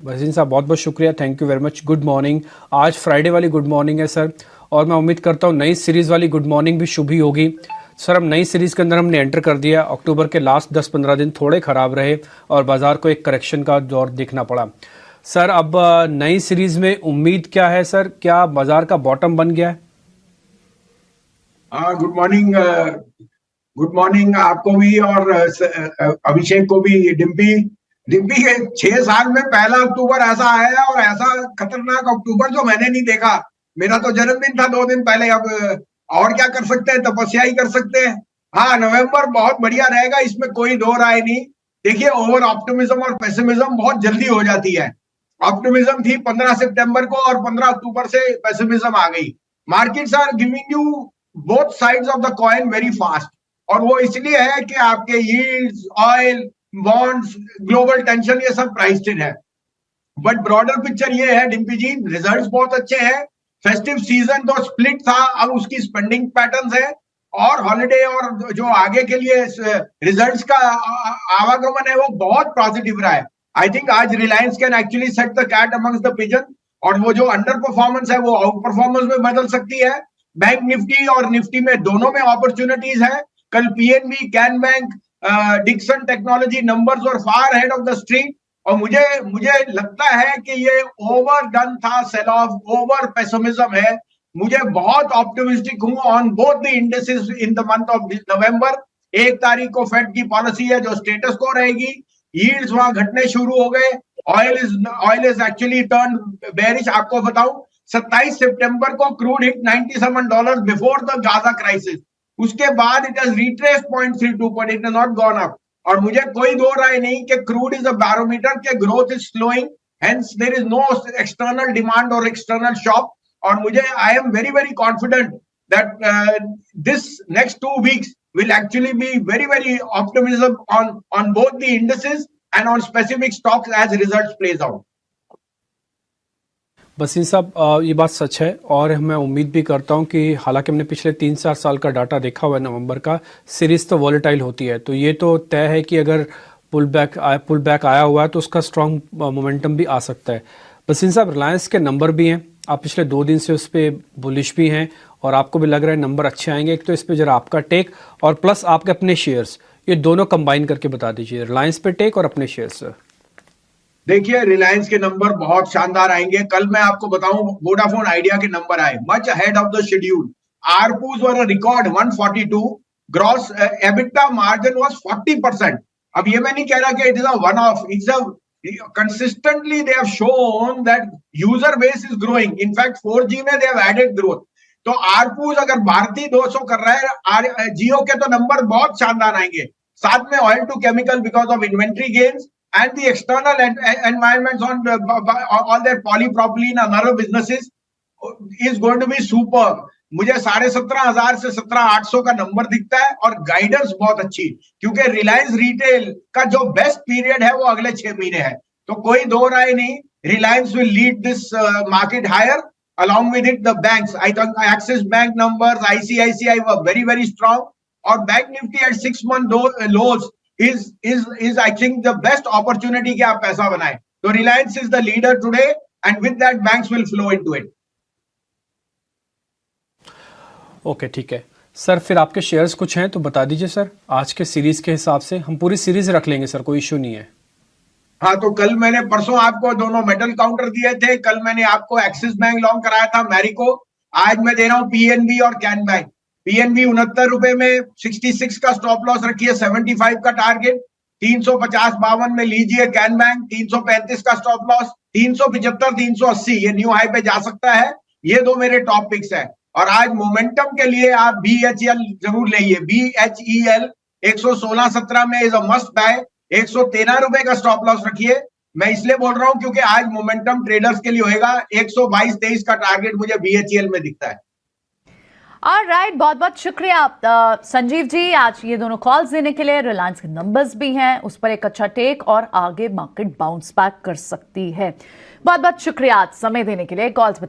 वसीम साहब बहुत बहुत शुक्रिया, thank you very much. Good morning. आज फ्राइडे वाली गुड मॉर्निंग है सर, और मैं उम्मीद करता हूँ नई सीरीज़ वाली गुड मॉर्निंग भी शुभ ही होगी। सर अब नई सीरीज़ के अंदर हमने एंटर कर दिया। अक्टूबर के लास्ट 10-15 दिन थोड़े ख़राब रहे और बाज़ार को एक करेक्शन का दौर देखना पड़ा। सर अब नई सीरीज़ में उम्मीद क्या है सर, क्या बाज़ार का बॉटम बन गया है? Good morning. गुड मॉर्निंग आपको भी और अभिषेक को भी। डिम्पी डिम्पी के 6 साल में पहला अक्टूबर ऐसा आया है, और ऐसा खतरनाक अक्टूबर जो मैंने नहीं देखा। मेरा तो जन्मदिन था 2 दिन पहले। अब और क्या कर सकते हैं, तपस्या ही कर सकते हैं। हाँ, नवंबर बहुत बढ़िया रहेगा, इसमें कोई दो राय नहीं। देखिए, ओवर ऑप्टिमिज्म और पेसिमिज्म बहुत जल्दी हो जाती है। ऑप्टिमिज्म थी 15 सितंबर को, और 15 अक्टूबर से पेसिमिज्म आ गई। Markets are giving you both sides of the coin very fast, और वो इसलिए है कि आपके yields, oil, bonds, global tension, ये सब प्राइस्ड है। बट ब्रॉडर पिक्चर ये है डिम्पी जी, रिजल्ट्स बहुत अच्छे हैं। फेस्टिव सीजन तो स्प्लिट था, अब उसकी स्पेंडिंग पैटर्न्स है, और हॉलिडे और जो आगे के लिए रिजल्ट्स का आवागमन है वो बहुत पॉजिटिव रहा है। आई थिंक आज Reliance can actually set the cat amongst the pigeon, और वो जो अंडर परफॉर्मेंस है वो आउट परफॉर्मेंस में बदल सकती है। बैंक निफ्टी और निफ्टी में दोनों में अपॉर्चुनिटीज है। कल PNB, Can Bank, Dixon technology numbers और far ahead of the street, और मुझे मुझे लगता है कि ये ओवर डन था, सेल ऑफ, ओवर पेसिमिज्म है। मुझे बहुत ऑप्टिमिस्टिक हूं on both the indices in the month of November. 1 तारीख को फेड की पॉलिसी है जो स्टेटस को रहेगी। यील्ड्स वहां घटने शुरू हो गए। Oil is actually turn bearish. आपको बताऊं, 27 सितंबर को crude hit $97 before the Gaza crisis. उसके बाद it has retraced 0.32 point, it has not gone up. और मुझे कोई दो राय नहीं कि क्रूड इज अ बैरोमीटर के growth is slowing, hence there is no external demand और एक्सटर्नल शॉक। और मुझे I am very very confident that this next 2 weeks will actually be very very optimism on both the indices and on specific stocks as results plays out. Wasim साहब ये बात सच है, और मैं उम्मीद भी करता हूं कि हालांकि हमने पिछले 3-4 साल का डाटा देखा हुआ है नवंबर का, सीरीज तो वॉलेटाइल होती है, तो ये तो तय है कि अगर पुल बैक आया हुआ है तो उसका स्ट्रांग मोमेंटम भी आ सकता है। वसीम साहब रिलायंस के नंबर भी हैं, आप पिछले 2 दिन से उस पर बुलिश भी हैं, और आपको भी लग रहा है नंबर अच्छे आएंगे। एक तो इस पर जरा आपका टेक, और प्लस आपके अपने शेयर्स, ये दोनों कंबाइन करके बता दीजिए, रिलायंस पे टेक और अपने शेयर्स। देखिए, रिलायंस के नंबर बहुत शानदार आएंगे। कल मैं आपको बताऊं, वोडाफोन आइडिया के नंबर आए much ahead of the schedule. ARPUs were a record 142, gross EBITDA margin was 40%। अब ये मैं नहीं कह रहा कि it is a one off, it's a consistently they have shown that user base is growing. In fact 4G में they have added growth. तो आरपूस अगर भारतीय 200 कर रहा है, जियो के तो नंबर बहुत शानदार आएंगे। साथ में oil to chemical because of inventory gains and the external environments on all their polypropylene and other businesses is going to be superb. मुझे 17,500 से 17,800 का नंबर दिखता है, और गाइडेंस बहुत अच्छी, क्योंकि रिलायंस रिटेल का जो बेस्ट पीरियड है वो अगले 6 महीने है। तो कोई दो राय नहीं, Reliance will lead this market higher, along with it the banks. I think Axis Bank numbers, ICICI were very very strong, और bank Nifty at 6-month lows is I think the best opportunity कि आप पैसा बनाए। तो Reliance is the leader today, and with that banks will flow into it. Okay ठीक है sir, फिर आपके शेयर्स कुछ हैं तो बता दीजिए सर। आज के सीरीज के हिसाब से हम पूरी सीरीज रख लेंगे सर, कोई इशू नहीं है। हाँ, तो कल मैंने, परसों आपको दोनों मेटल काउंटर दिए थे। कल मैंने आपको एक्सिस बैंक लॉन्ग कराया था, मैरिको। आज मैं दे रहा हूं पीएनबी और कैन बैंक। पीएनबी 69 रुपए में 66 का स्टॉप लॉस रखिए, 75 का टारगेट। 350-52 में लीजिए कैन बैंक, 335 का स्टॉप लॉस। 375, 380 ये न्यू हाई पे जा सकता है। ये दो मेरे टॉप पिक्स है। और आज मोमेंटम के लिए आप BHEL जरूर लेइए। BHEL 116-17 में इज अ मस्ट बाय। 113 रुपए का स्टॉप लॉस रखिए। मैं इसलिए बोल रहा हूं क्योंकि आज मोमेंटम ट्रेडर्स के लिए होएगा। 122-23 का टारगेट मुझे BHEL में दिखता है। ऑलराइट, बहुत बहुत शुक्रिया संजीव जी, आज ये दोनों कॉल्स देने के लिए। रिलायंस के नंबर्स भी हैं, उस पर एक अच्छा टेक, और आगे मार्केट बाउंस बैक कर सकती है। बहुत बहुत शुक्रिया आज समय देने के लिए, कॉल्स